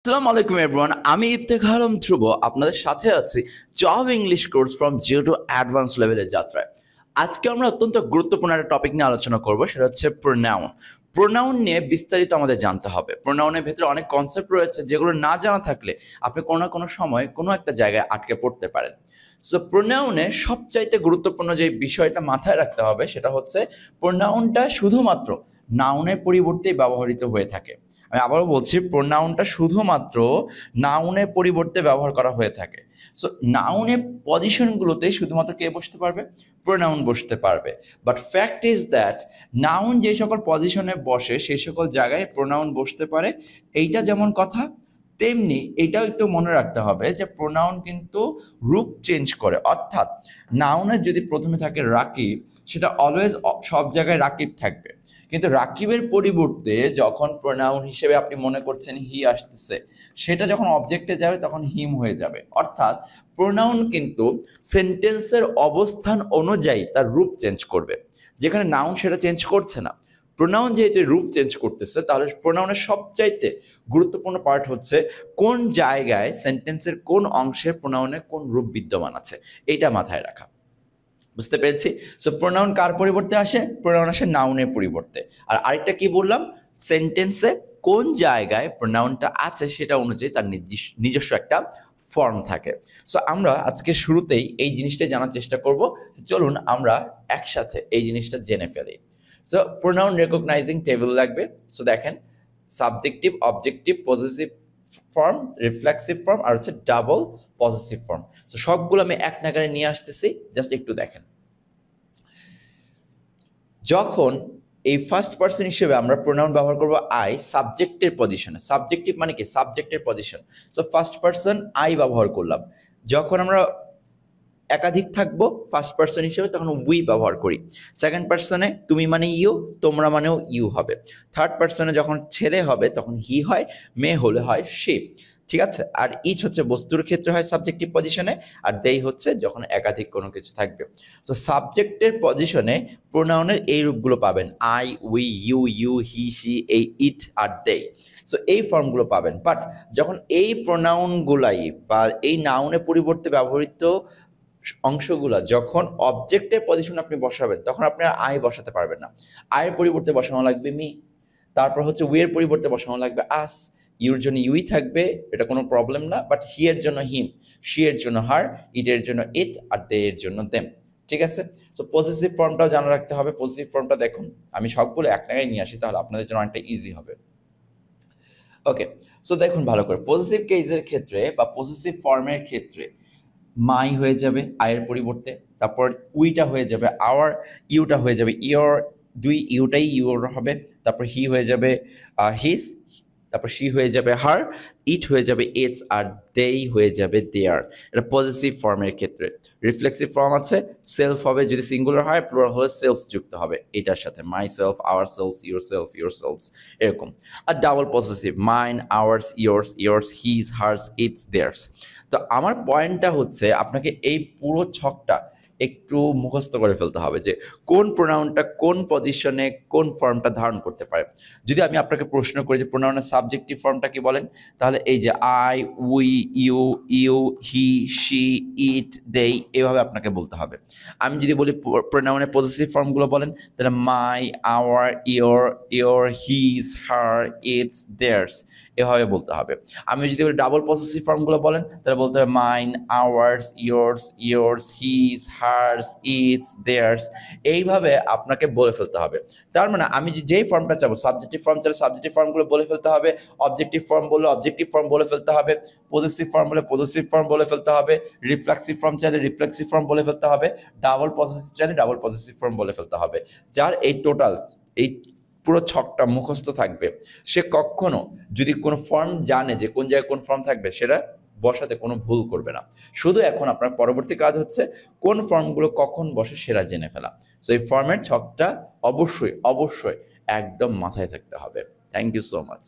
আসসালামু আলাইকুম এভরিওয়ান, আমি ইফতেখার আলম ধ্রুব আপনাদের সাথে আছি job English course from zero to advance লেভেলের যাত্রায়। আজকে আমরা অত্যন্ত গুরুত্বপূর্ণ একটা টপিক নিয়ে আলোচনা করব, সেটা হচ্ছে প্রোনাউন। প্রোনাউন নিয়ে বিস্তারিত আমাদের জানতে হবে। প্রোনাউনের ভেতরে অনেক কনসেপ্ট রয়েছে যেগুলো না জানা থাকলে আপনি কোনো না কোনো সময় কোনো একটা জায়গায় আটকে পড়তে পারেন। সো প্রোনাউনে সবচাইতে গুরুত্বপূর্ণ যে বিষয়টা মাথায় রাখতে হবে সেটা হচ্ছে প্রোনাউনটা শুধুমাত্র নাউনের পরিবর্তেই ব্যবহৃত হয়ে থাকে। আমি আবারও বলছি, প্রোনাউনটা শুধুমাত্র নাউনের পরিবর্তে ব্যবহার করা হয়ে থাকে। সো নাউনের পজিশনগুলোতে শুধুমাত্র কে বসতে পারবে? প্রোনাউন বসতে পারবে। But fact is that noun যে সকল পজিশনে বসে সেই সকল জায়গায় প্রোনাউন বসতে পারে। এইটা যেমন কথা, তেমনি এটাও একটু মনে রাখতে হবে যে প্রোনাউন কিন্তু রূপ চেঞ্জ করে। অর্থাৎ নাউনের যদি প্রথমে থাকে রাকিব, সেটা অলওয়েজ সব জায়গায় রাকিব থাকবে। কিন্তু রাকিবের পরিবর্তে যখন প্রোনাউন হিসেবে আপনি মনে করছেন হি আসতেছে, সেটা যখন অবজেক্টে যাবে তখন হিম হয়ে যাবে। অর্থাৎ প্রোনাউন কিন্তু সেন্টেন্সের অবস্থান অনুযায়ী তার রূপ চেঞ্জ করবে, যেখানে নাউন সেটা চেঞ্জ করছে না। প্রোনাউন যেহেতু রূপ চেঞ্জ করতেছে, তাহলে প্রোনাউনের সবচাইতে গুরুত্বপূর্ণ পার্ট হচ্ছে কোন জায়গায় সেন্টেন্সের কোন অংশের প্রোনাউনের কোন রূপ বিদ্যমান আছে, এইটা মাথায় রাখা। বুঝতে পেরেছি? সো প্রোনাউন কার পরিবর্তে আসে? প্রোনাউন আসে নাউনের পরিবর্তে। আর আরেকটা কি বললাম? সেন্টেন্সে কোন জায়গায় প্রোনাউনটা আছে সেটা অনুযায়ী তার নিজস্ব একটা ফর্ম থাকে। সো আমরা আজকে শুরুতেই এই জিনিসটা জানার চেষ্টা করব। চলুন আমরা একসাথে এই জিনিসটা জেনে ফেলি। সো প্রোনাউন রেকগনাইজিং টেবিল লাগবে। সো দেখেন, subjective, objective, possessive form, reflexive form আর হচ্ছে ডাবল পজেসিভ ফর্ম। তো সবগুলো আমি এক নাগারে নিয়ে আসতেছি, জাস্ট একটু দেখেন। যখন এই ফার্স্ট পারসন হিসেবে আমরা প্রোনাউন ব্যবহার করব আই সাবজেক্টের পজিশনে। সাবজেক্টিভ মানে কি? সাবজেক্টের position. So first person I ব্যবহার করলাম। যখন আমরা একাধিক থাকবো ফার্স্ট পারসন হিসেবে তখন উই ব্যবহার করি। সেকেন্ড পারসনে তুমি মানে ইউ, তোমরা মানেও ইউ হবে। থার্ড পারসনে যখন ছেলে হবে তখন হি হয়, মেয়ে হলে হয় সে। ঠিক আছে? আর ইচ হচ্ছে বস্তুর ক্ষেত্রে হয় সাবজেক্টিভ পজিশনে, আর দেই হচ্ছে যখন একাধিক কোনো কিছু থাকবে। সো সাবজেক্টের পজিশনে প্রোনাউনের এই রূপগুলো পাবেন, I, we, you, he, she, এই ইট আর দেই। সো এই ফর্মগুলো পাবেন। বাট যখন এই প্রোনাউনগুলাই বা এই নাউনের পরিবর্তে ব্যবহৃত অংশগুলা যখন অবজেক্টের পজিশন আপনি বসাবেন, তখন আপনি আর আই বসাতে পারবেন না। আয়ের পরিবর্তে বসানো লাগবে মি। তারপর হচ্ছে উই এর পরিবর্তে বসানো লাগবে আস। ইউর জন্য ইউই থাকবে, এটা কোনো প্রবলেম না। বাট হি এর জন্য হিম, শি এর জন্য হার, ইট এর জন্য ইট আর দে এর জন্য দেম। ঠিক আছে? সো পজিটিভ ফর্মটাও জানা রাখতে হবে। পজিটিভ ফর্মটা দেখুন, আমি সবগুলো এক জায়গায় নিয়ে আসি, তাহলে আপনাদের জন্য অনেকটা ইজি হবে। ওকে, সো দেখুন ভালো করে, পজিটিভ কেসের ক্ষেত্রে বা পজিটিভ ফর্মের ক্ষেত্রে মাই হয়ে যাবে আয়ের পরিবর্তে, তারপর উইটা হয়ে যাবে আওয়ার, ইউটা হয়ে যাবে ইয়োর, দুই ইউটাই ইউর হবে, তারপর হি হয়ে যাবে হিস, তারপর শি হয়ে যাবে হার, ইট হয়ে যাবে ইটস আর দেই হয়ে যাবে দেয়ার। এটা পজিটিভ ফর্মের ক্ষেত্রে। রিফ্লেক্সিভ ফর্ম আছে, সেলফ হবে যদি সিঙ্গুলার হয়, প্লুরাল হলে সেলফস যুক্ত হবে এটার সাথে, myself, ourselves, yourselves, এরকম। আর double positive, mine, ours, yours, his, hers, its, theirs. তো আমার পয়েন্টটা হচ্ছে আপনাকে এই পুরো ছকটা একটু মুখস্থ করে ফেলতে হবে যে কোন প্রোনাউনটা কোন পজিশনে কোন ফর্মটা ধারণ করতে পারে। যদি আমি আপনাকে প্রশ্ন করি যে প্রোনাউনের সাবজেক্টিভ ফর্মটা কি বলেন, তাহলে এই যে I, we, you, he, she, it, they, এভাবে আপনাকে বলতে হবে। আমি যদি বলি প্রোনাউনের পজিটিভ ফর্মগুলো বলেন, তাহলে my, our, your, his, her, its, theirs, এভাবে বলতে হবে। আমি যদি বলি ডাবল পজিটিভ ফর্মগুলো বলেন, তাহলে বলতে হবে mine, ours, yours, his, hers, its, theirs, এইভাবে আপনাকে বলে ফেলতে হবে। তার মানে আমি যেই ফর্মটা চাবো, সাবজেক্টিভ ফর্ম চাইলে সাবজেক্টিভ ফর্মগুলো বলে ফেলতে হবে, অবজেক্টিভ ফর্ম বললে অবজেক্টিভ ফর্ম বলে ফেলতে হবে, পজিটিভ ফর্ম বলে পজিটিভ ফর্ম বলে ফেলতে হবে, রিফ্লেক্সিভ ফর্ম চাইলে রিফ্লেক্সিভ ফর্ম বলে ফেলতে হবে, ডাবল পজিটিভ চাইলে ডাবল পজিটিভ ফর্ম বলে ফেলতে হবে। যার এই টোটাল এই পুরো ছকটা মুখস্থ থাকবে, সে কখনো যদি কোনো ফর্ম জানে যে কোন জায়গায় কোন ফর্ম থাকবে, সেটা বসাতে কোনো ভুল করবে না। শুধু এখন আপনার পরবর্তী কাজ হচ্ছে কোন ফর্মগুলো কখন বসে সেটা জেনে ফেলা। সো এই ফর্মের ছকটা অবশ্যই একদম মাথায় থাকতে হবে। Thank you so much.